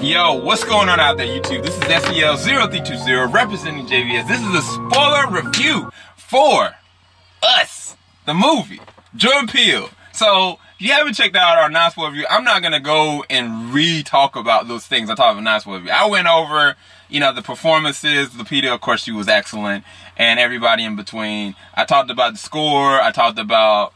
Yo, what's going on out there, YouTube? This is SEL0320 representing JVS. This is a spoiler review for Us, the movie, Jordan Peele. So, if you haven't checked out our non-spoiler review, I'm not going to go and re-talk about those things I talked about in non-spoiler review. I went over, you know, the performances. Lupita, of course, she was excellent, and everybody in between. I talked about the score. I talked about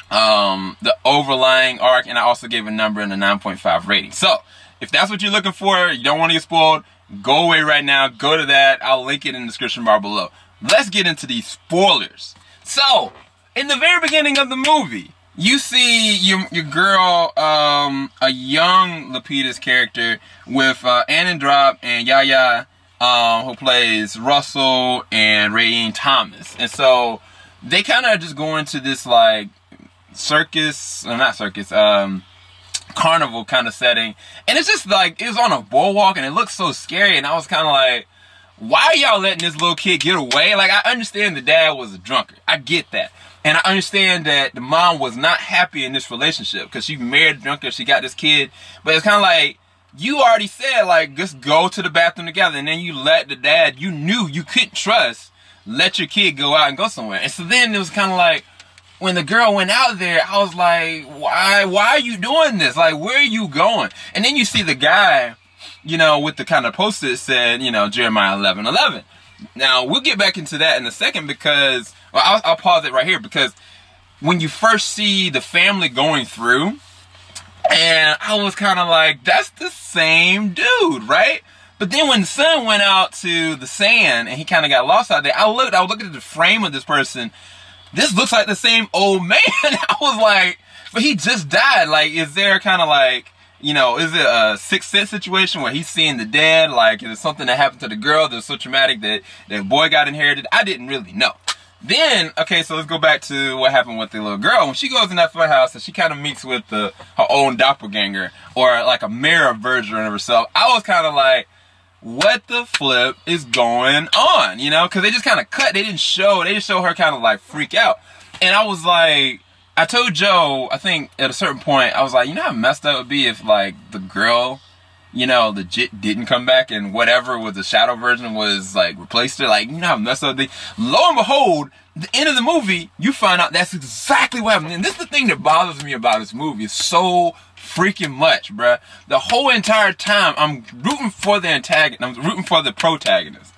the overlying arc, and I also gave a number and a 9.5 rating. So, if that's what you're looking for, you don't want to get spoiled, go away right now, go to that, I'll link it in the description bar below. Let's get into these spoilers. So, in the very beginning of the movie, you see your girl, a young Lupita's character with Anand Drop and Yaya, who plays Russell and Raheem Thomas. And so, they kind of just go into this, like, carnival kind of setting, and it's just like it was on a boardwalk and it looked so scary, and I was kind of like, why are y'all letting this little kid get away? Like, I understand the dad was a drunkard, I get that, and I understand that the mom was not happy in this relationship because she married a drunkard, she got this kid, but it's kind of like, you already said, like, just go to the bathroom together, and then you let the dad you knew you couldn't trust let your kid go out and go somewhere. And so then it was kind of like, when the girl went out there, I was like, why are you doing this? Like, where are you going? And then you see the guy, you know, with the kind of poster that said, you know, Jeremiah 11:11. Now, we'll get back into that in a second because, well, I'll pause it right here because when you first see the family going through, and I was kind of like, that's the same dude, right? But then when the son went out to the sand and he kind of got lost out there, I was looking at the frame of this person. This looks like the same old man. I was like, but he just died. Like, is there kind of like, you know, is it a Sixth Sense situation where he's seeing the dead? Like, is it something that happened to the girl that was so traumatic that the boy got inherited? I didn't really know. Then, okay, so let's go back to what happened with the little girl. When she goes in that fun house and she kind of meets with her own doppelganger, or like a mirror version of herself, I was kind of like, what the flip is going on? You know, because they just kind of cut. They just show her kind of like freak out. And I was like, I told Joe, I think at a certain point, I was like, you know how messed up it would be if like the girl, you know, legit didn't come back and whatever was the shadow version was like replaced her. Like, you know how messed up it would be. Lo and behold, the end of the movie, you find out that's exactly what happened. And this is the thing that bothers me about this movie. It's so freaking much, bruh. The whole entire time, I'm rooting for the antagonist. I'm rooting for the protagonist.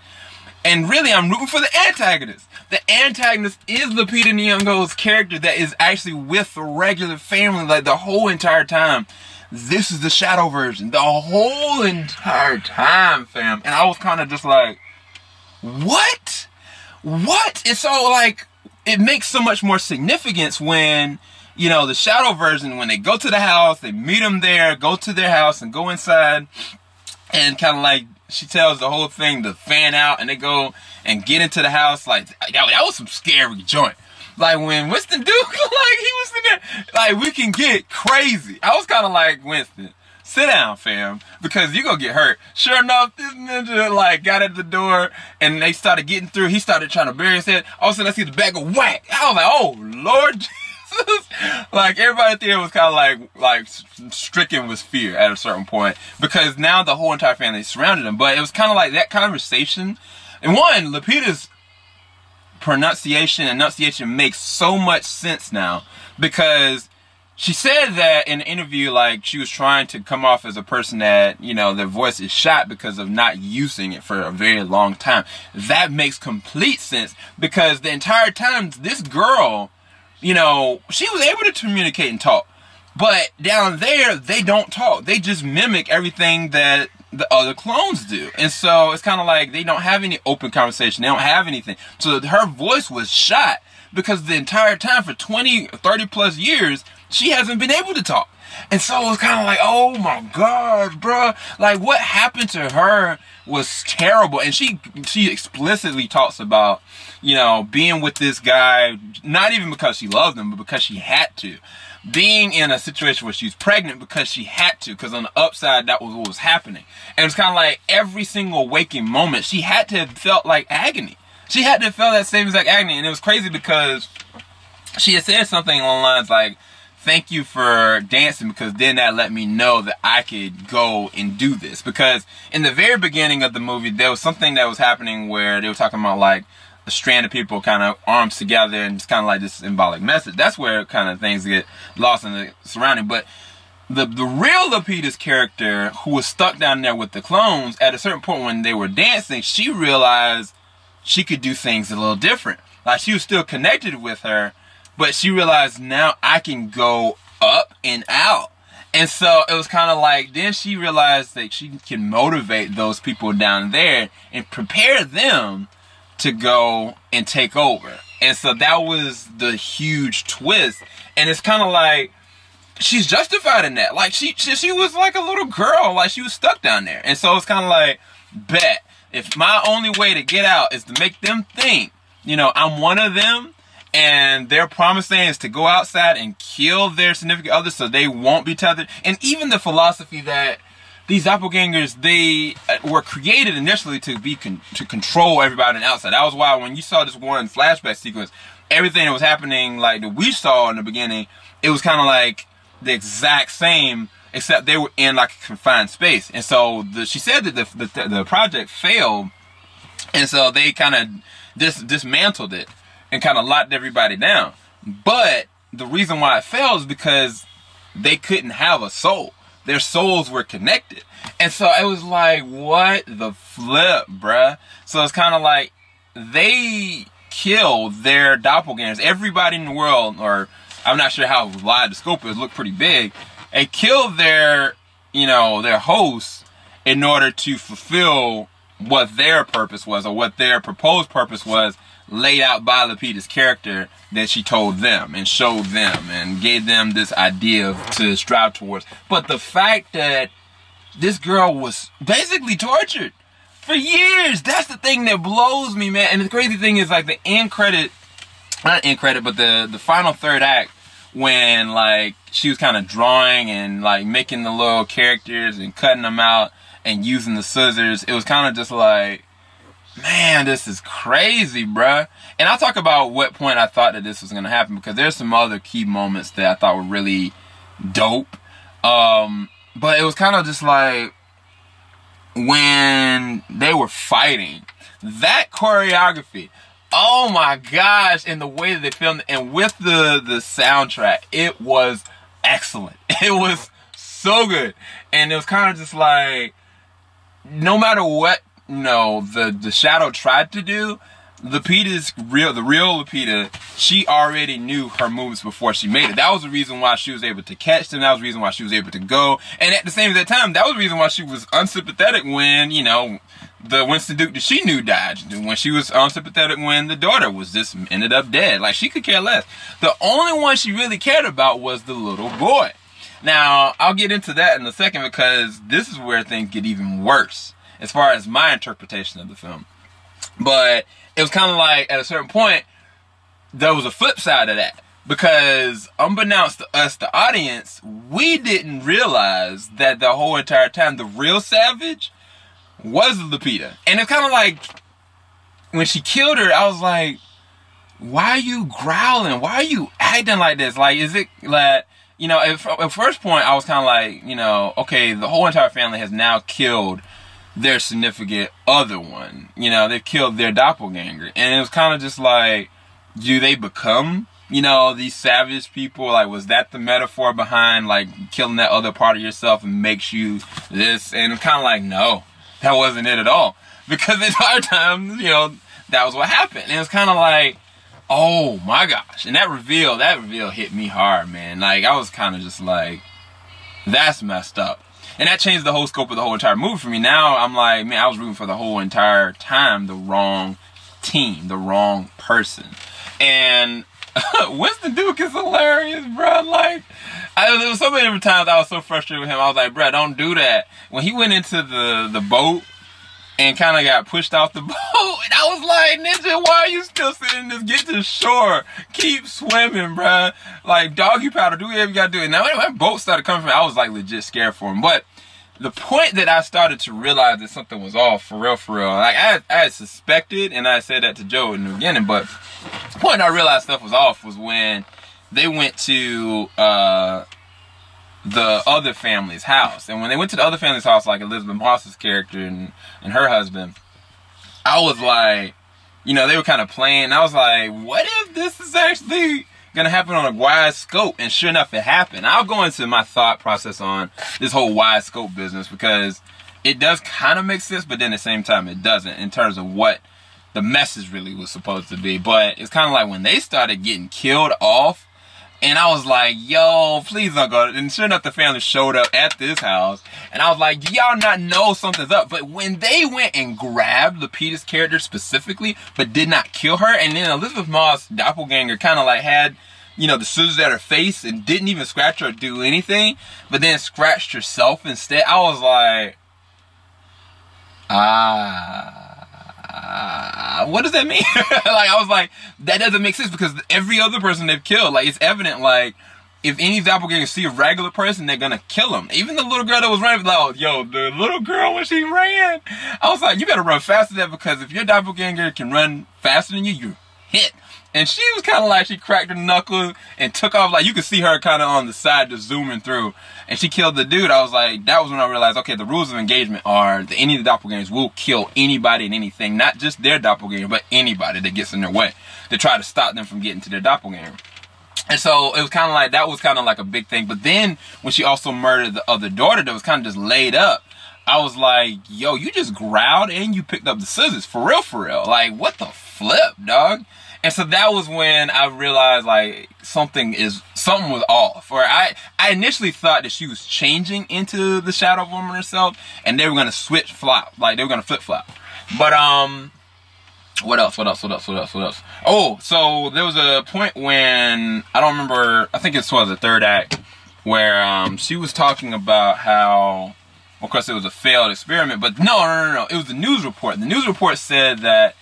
And really, I'm rooting for the antagonist. The antagonist is Lupita Nyong'o's character that is actually with the regular family, like, the whole entire time. This is the shadow version. The whole entire time, fam. And I was kind of just like, what? What? And so, like, it makes so much more significance when, you know, the shadow version, when they go to the house, they meet them there, go to their house and go inside, and kind of like, she tells the whole thing to fan out, and they go and get into the house. Like, that was some scary joint. Like, when Winston Duke, like, he was in there, like, we can get crazy. I was kind of like, Winston, sit down, fam, because you gonna get hurt. Sure enough, this ninja, like, got at the door, and they started getting through. He started trying to bury his head. All of a sudden, I see the back go whack. I was like, oh, Lord Jesus. Like, everybody there was kind of like stricken with fear at a certain point, because now the whole entire family surrounded him. But it was kind of like that conversation. And one, Lupita's enunciation makes so much sense now, because she said that in an interview, like, she was trying to come off as a person that, you know, their voice is shot because of not using it for a very long time. That makes complete sense, because the entire time, this girl, you know, she was able to communicate and talk. But down there, they don't talk. They just mimic everything that the other clones do. And so it's kind of like they don't have any open conversation. They don't have anything. So her voice was shot because the entire time for 20, 30 plus years, she hasn't been able to talk. And so it was kind of like, oh my God, bro. Like, what happened to her was terrible. And she explicitly talks about, you know, being with this guy, not even because she loved him, but because she had to. Being in a situation where she's pregnant because she had to, because on the upside, that was what was happening. And it's kind of like every single waking moment, she had to have felt like agony. She had to have felt that same exact agony. And it was crazy because she had said something along the lines like, thank you for dancing, because then that let me know that I could go and do this. Because in the very beginning of the movie, there was something that was happening where they were talking about like a strand of people kind of arms together and just kind of like this symbolic message. That's where kind of things get lost in the surrounding. But the real Lupita's character, who was stuck down there with the clones, at a certain point when they were dancing, she realized she could do things a little different. Like, she was still connected with her, but she realized, now I can go up and out. And so it was kind of like, then she realized that she can motivate those people down there and prepare them to go and take over. And so that was the huge twist. And it's kind of like, she's justified in that. Like, she was like a little girl, like she was stuck down there. And so it's kind of like, bet, if my only way to get out is to make them think, you know, I'm one of them, and their promising is to go outside and kill their significant others so they won't be tethered. And even the philosophy that these doppelgangers, they were created initially to be to control everybody on the outside. That was why when you saw this one flashback sequence, everything that was happening, like that we saw in the beginning, it was kind of like the exact same, except they were in like a confined space. And so she said that the project failed, and so they kind of dismantled it and kind of locked everybody down. But the reason why it failed is because they couldn't have a soul. Their souls were connected. And so it was like, what the flip, bruh? So it's kind of like they killed their doppelgangers. Everybody in the world, or I'm not sure how wide the scope is, looked pretty big. They killed their, you know, their hosts in order to fulfill what their purpose was, or what their proposed purpose was, laid out by Lupita's character, that she told them and showed them and gave them this idea to strive towards. But the fact that this girl was basically tortured for years, that's the thing that blows me, man. And the crazy thing is, like, the end credit, not end credit, but the final third act, when like she was kind of drawing and like making the little characters and cutting them out and using the scissors, it was kind of just like, man, this is crazy, bruh. And I'll talk about what point I thought that this was going to happen, because there's some other key moments that I thought were really dope. But it was kind of just like, when they were fighting, that choreography, oh my gosh, and the way that they filmed it, and with the soundtrack, it was excellent. It was so good. And it was kind of just like, no matter what, you know, the Shadow tried to do, the real Lupita, she already knew her moves before she made it. That was the reason why she was able to catch them. That was the reason why she was able to go. And at the same time, that was the reason why she was unsympathetic when, you know, the Winston Duke that she knew died. When she was unsympathetic when the daughter was just ended up dead. Like, she could care less. The only one she really cared about was the little boy. Now, I'll get into that in a second, because this is where things get even worse as far as my interpretation of the film. But it was kind of like, at a certain point, there was a flip side of that. Because unbeknownst to us, the audience, we didn't realize that the whole entire time the real savage was Lupita. And it's kind of like, when she killed her, I was like, why are you growling? Why are you acting like this? Like, is it like, you know, at first point, I was kind of like, you know, okay, the whole entire family has now killed their significant other one. You know, they've killed their doppelganger. And it was kind of just like, do they become, you know, these savage people? Like, was that the metaphor behind, like, killing that other part of yourself and makes you this? And it's kind of like, no, that wasn't it at all. Because the entire time, you know, that was what happened. And it's kind of like, oh my gosh. And that reveal hit me hard, man. Like, I was kind of just like, that's messed up. And that changed the whole scope of the whole entire movie for me. Now I'm like, man, I was rooting for the whole entire time the wrong team, the wrong person. And Winston Duke is hilarious, bro. Like, there was so many different times I was so frustrated with him. I was like, bro, don't do that. When he went into the boat and kind of got pushed off the boat, and I was like, Ninja, why are you still sitting this? Get to shore. Keep swimming, bruh. Like, doggy paddle, do whatever you gotta do. And now when that boat started coming from, I was like legit scared for him. But the point that I started to realize that something was off, for real, like I had suspected, and I said that to Joe in the beginning, but the point I realized stuff was off was when they went to the other family's house. And when they went to the other family's house, like Elizabeth Moss's character and her husband, I was like, you know, they were kind of playing. I was like, what if this is actually gonna happen on a wide scope? And sure enough, it happened. I'll go into my thought process on this whole wide scope business, because it does kind of make sense, but then at the same time it doesn't, in terms of what the message really was supposed to be. But it's kind of like when they started getting killed off, and I was like, yo, please don't go. And sure enough, the family showed up at this house. And I was like, do y'all not know something's up? But when they went and grabbed Lupita's character specifically, but did not kill her, and then Elizabeth Moss' doppelganger kind of like had, you know, the scissors at her face and didn't even scratch her or do anything, but then scratched herself instead, I was like, what does that mean? Like, I was like, that doesn't make sense, because every other person they've killed, like, it's evident, like, if any doppelgangers see a regular person, they're gonna kill them. Even the little girl that was running, like, oh, yo, the little girl, when she ran, I was like, you better run faster than that, because if your doppelganger can run faster than you, you're hit. And she was kind of like, she cracked her knuckles and took off. Like, you could see her kind of on the side just zooming through. And she killed the dude. I was like, that was when I realized, okay, the rules of engagement are that any of the doppelgangers will kill anybody and anything. Not just their doppelganger, but anybody that gets in their way, to try to stop them from getting to their doppelganger. And so it was kind of like, that was kind of like a big thing. But then when she also murdered the other daughter that was kind of just laid up, I was like, yo, you just growled and you picked up the scissors. For real, for real. Like, what the flip, dog? And so that was when I realized, like, something was off. Or I initially thought that she was changing into the Shadow Woman herself, and they were gonna switch flop, like they were gonna flip flop. But what else? Oh, so there was a point when, I don't remember, I think it was the third act, where she was talking about how, of course, it was a failed experiment, but no, it was the news report. The news report said that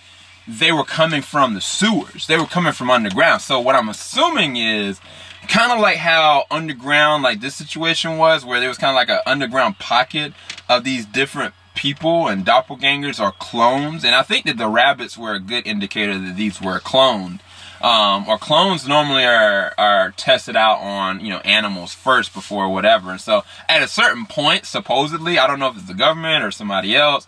they were coming from the sewers. They were coming from underground. So what I'm assuming is kind of like how underground, like this situation was, where there was kind of like an underground pocket of these different people and doppelgangers or clones. And I think that the rabbits were a good indicator that these were cloned. Or clones normally are tested out on, you know, animals first before whatever. And so at a certain point, supposedly, I don't know if it's the government or somebody else,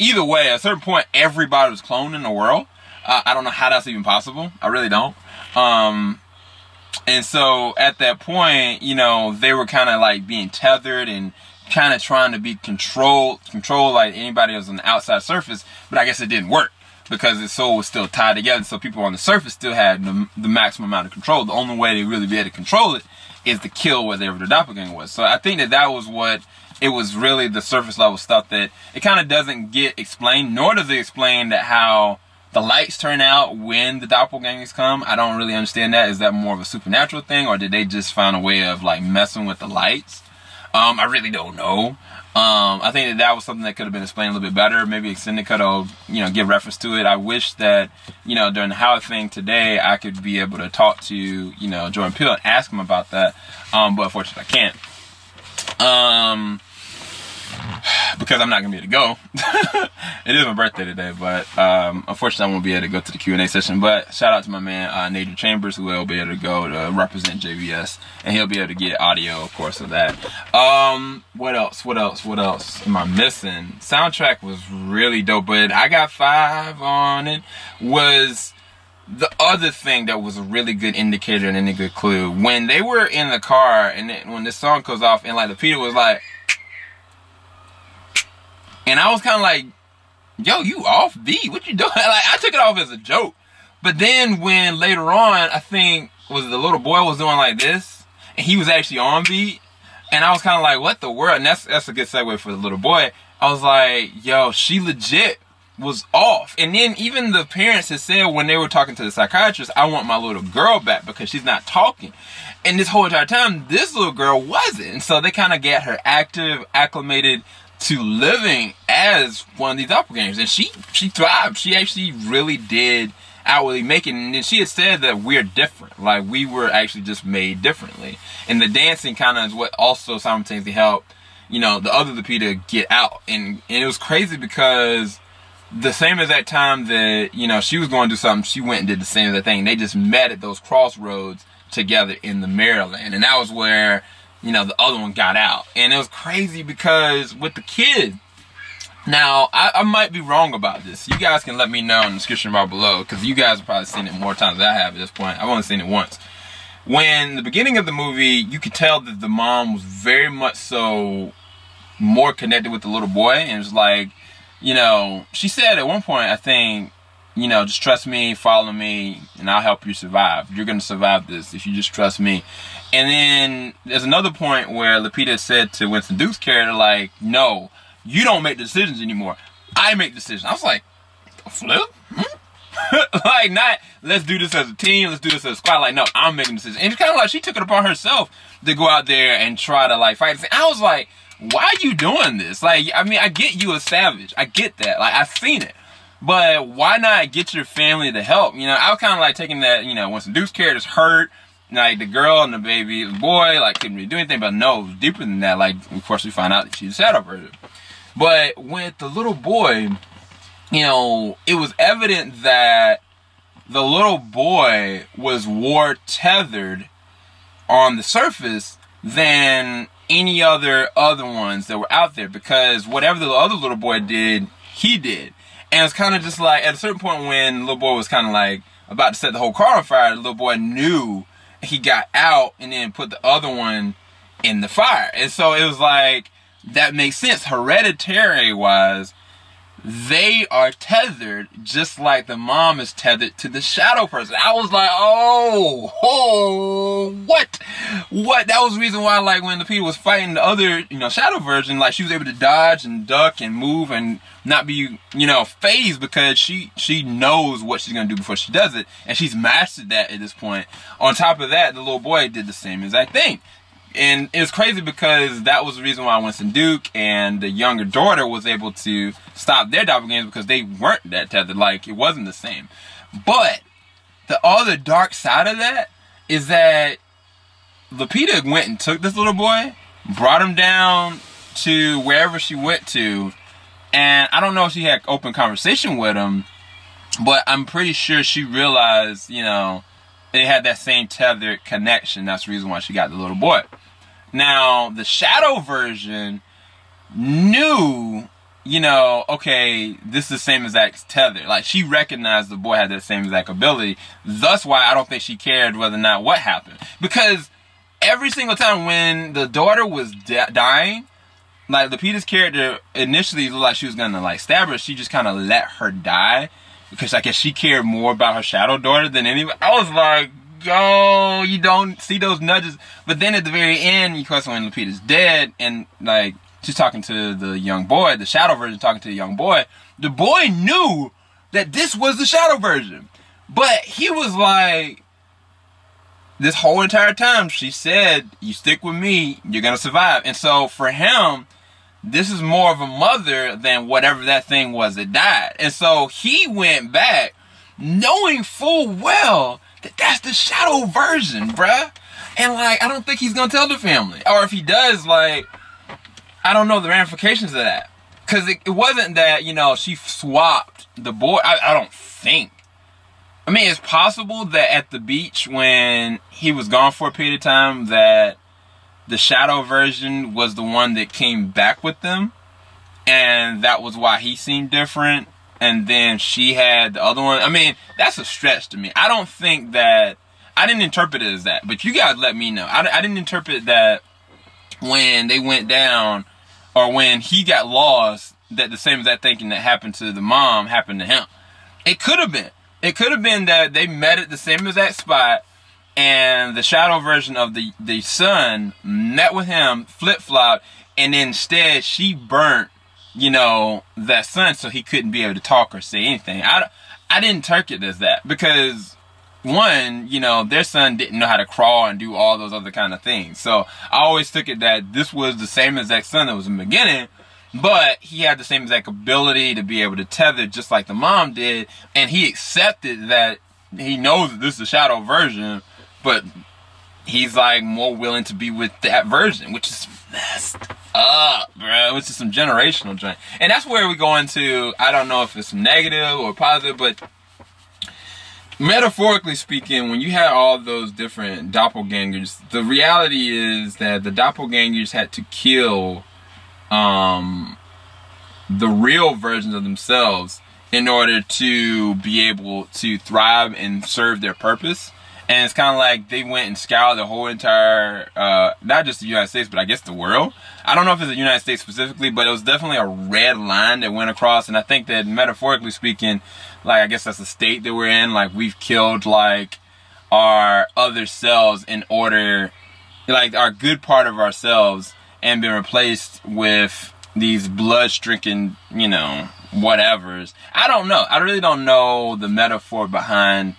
either way, at a certain point, everybody was cloned in the world. I don't know how that's even possible. I really don't. And so at that point, you know, they were kind of like being tethered and kind of trying to be controlled like anybody was on the outside surface. But I guess it didn't work, because the soul was still tied together. So people on the surface still had the maximum amount of control. The only way to really be able to control it is to kill whatever the doppelganger was. So I think that that was what it was, really the surface level stuff that it kind of doesn't get explained, nor does it explain that how the lights turn out when the doppelgangers come. I don't really understand that. Is that more of a supernatural thing, or did they just find a way of like messing with the lights? I really don't know. I think that that was something that could have been explained a little bit better. Maybe Extended could have, you know, give reference to it. I wish that, you know, during the How thing today, I could be able to talk to, you know, Jordan Peele and ask him about that. But unfortunately I can't. Because I'm not going to be able to go. It is my birthday today, but unfortunately I won't be able to go to the Q&A session. But shout out to my man, Nader Chambers, who will be able to go to represent JBS. And he'll be able to get audio, of course, of that. What else am I missing? Soundtrack was really dope, but I got 5 on it. Was the other thing that was a really good indicator and a good clue. When they were in the car, and then when this song goes off, and like the Peter was like, and I was kind of like, yo, you off beat? What you doing? Like, I took it off as a joke. But then when later on, I think, was the little boy was doing like this, and he was actually on beat, and I was kind of like, what the world? And that's a good segue for the little boy. I was like, yo, she legit was off. And then even the parents had said when they were talking to the psychiatrist, I want my little girl back because she's not talking. And this whole entire time, this little girl wasn't. And so they kind of got her acclimated to living as one of these doppelgangers, and she thrived. She actually really did outwardly make it, and then she had said that we're different, like we were actually just made differently. And the dancing kind of is what also simultaneously helped, you know, the other Lupita get out. And it was crazy because the same as that time that, you know, she was going to do something, she went and did the same as that thing. They just met at those crossroads together in the Maryland. And that was where, you know, the other one got out. And it was crazy because with the kid, now, I might be wrong about this. You guys can let me know in the description bar below, because you guys have probably seen it more times than I have at this point. I've only seen it once. When the beginning of the movie, you could tell that the mom was very much so more connected with the little boy. And it was like, you know, she said at one point, I think, you know, just trust me, follow me, and I'll help you survive. You're going to survive this if you just trust me. And then there's another point where Lupita said to Winston Duke's character, like, no, you don't make decisions anymore. I make decisions. I was like, flip? Like, not, let's do this as a team, let's do this as a squad. Like, no, I'm making decisions. And it's kind of like she took it upon herself to go out there and try to, like, fight. I was like, why are you doing this? Like, I mean, I get you a savage. I get that. Like, I've seen it. But why not get your family to help? You know, I was kind of like taking that, you know, Winston Duke's character's hurt. Like, the girl and the baby, the boy, like, couldn't really do anything. But no, it was deeper than that. Like, of course, we find out that she's a shadow version. But with the little boy, you know, it was evident that the little boy was more tethered on the surface than any other ones that were out there, because whatever the other little boy did, he did. And it's kind of just like, at a certain point when the little boy was kind of like about to set the whole car on fire, the little boy knew, he got out and then put the other one in the fire. And so it was like, that makes sense. Hereditary-wise, they are tethered just like the mom is tethered to the shadow person. I was like, oh, what? That was the reason why, like, when the people was fighting the other, you know, shadow version, like, she was able to dodge and duck and move and not be, you know, phased, because she knows what she's gonna do before she does it, and she's mastered that at this point. On top of that, the little boy did the same exact thing. And it was crazy because that was the reason why Winston Duke and the younger daughter was able to stop their doppelgangers, because they weren't that tethered. Like, it wasn't the same. But the other dark side of that is that Lupita went and took this little boy, brought him down to wherever she went to, and I don't know if she had open conversation with him, but I'm pretty sure she realized, you know, they had that same tethered connection. That's the reason why she got the little boy. Now, the shadow version knew, you know, okay, this is the same exact tether. Like, she recognized the boy had that same exact ability. Thus why I don't think she cared whether or not what happened. Because every single time when the daughter was dying, like, Lupita's character initially looked like she was gonna, like, stab her. She just kind of let her die, because I guess she cared more about her shadow daughter than anybody. I was like, yo, you don't see those nudges. But then at the very end, of course, when Lupita's dead, and, like, she's talking to the young boy, the shadow version talking to the young boy, the boy knew that this was the shadow version. But he was like, this whole entire time, she said, you stick with me, you're gonna survive. And so for him, this is more of a mother than whatever that thing was that died. And so he went back knowing full well that that's the shadow version, bruh. And, like, I don't think he's gonna tell the family. Or if he does, like, I don't know the ramifications of that. Because it wasn't that, you know, she swapped the boy. I don't think. I mean, it's possible that at the beach when he was gone for a period of time, that the shadow version was the one that came back with them, and that was why he seemed different, and then she had the other one. I mean, that's a stretch to me. I don't think that, I didn't interpret it as that, but you guys let me know. I didn't interpret that when they went down, or when he got lost, that the same exact thinking that happened to the mom happened to him. It could have been. It could have been that they met at the same exact spot, and the shadow version of the son met with him, flip-flopped, and instead she burnt, you know, that son so he couldn't be able to talk or say anything. I didn't interpret it as that, because one, you know, their son didn't know how to crawl and do all those other kind of things. So I always took it that this was the same exact son that was in the beginning, but he had the same exact ability to be able to tether just like the mom did, and he accepted that he knows that this is the shadow version, but he's, like, more willing to be with that version, which is messed up, bro. Which is some generational joint. And that's where we go into, I don't know if it's negative or positive, but metaphorically speaking, when you had all those different doppelgangers, the reality is that the doppelgangers had to kill the real versions of themselves in order to be able to thrive and serve their purpose. And it's kind of like they went and scoured the whole entire, not just the United States, but I guess the world. I don't know if it's the United States specifically, but it was definitely a red line that went across. And I think that metaphorically speaking, like, I guess that's the state that we're in. Like, we've killed, like, our other selves in order, like, our good part of ourselves, and been replaced with these blood-stricken, you know, whatevers. I don't know. I really don't know the metaphor behind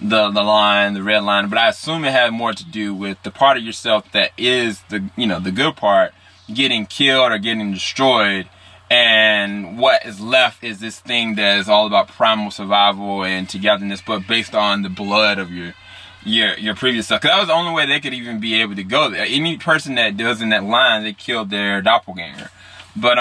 the line, the red line, but I assume it had more to do with the part of yourself that is the, you know, the good part getting killed or getting destroyed, and what is left is this thing that is all about primal survival and togetherness, but based on the blood of your previous self. Cause that was the only way they could even be able to go there. Any person that does in that line, they killed their doppelganger. But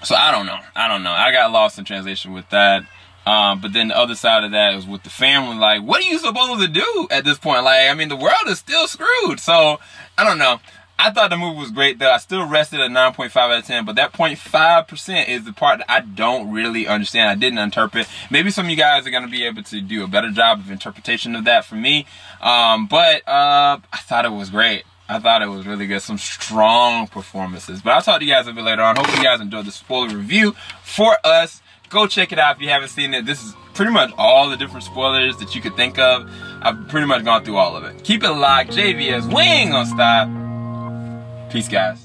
so I don't know. I got lost in translation with that. But then the other side of that is with the family. Like, what are you supposed to do at this point? Like, I mean, the world is still screwed. So I don't know. I thought the movie was great, though. I still rested at 9.5 out of 10, but that 0.5% is the part that I don't really understand. I didn't interpret. Maybe some of you guys are going to be able to do a better job of interpretation of that for me. But I thought it was great. I thought it was really good. Some strong performances. But I'll talk to you guys a bit later on. Hope you guys enjoyed the spoiler review for us. Go check it out if you haven't seen it. This is pretty much all the different spoilers that you could think of. I've pretty much gone through all of it. Keep it locked. JVS. We ain't gonna stop. Peace, guys.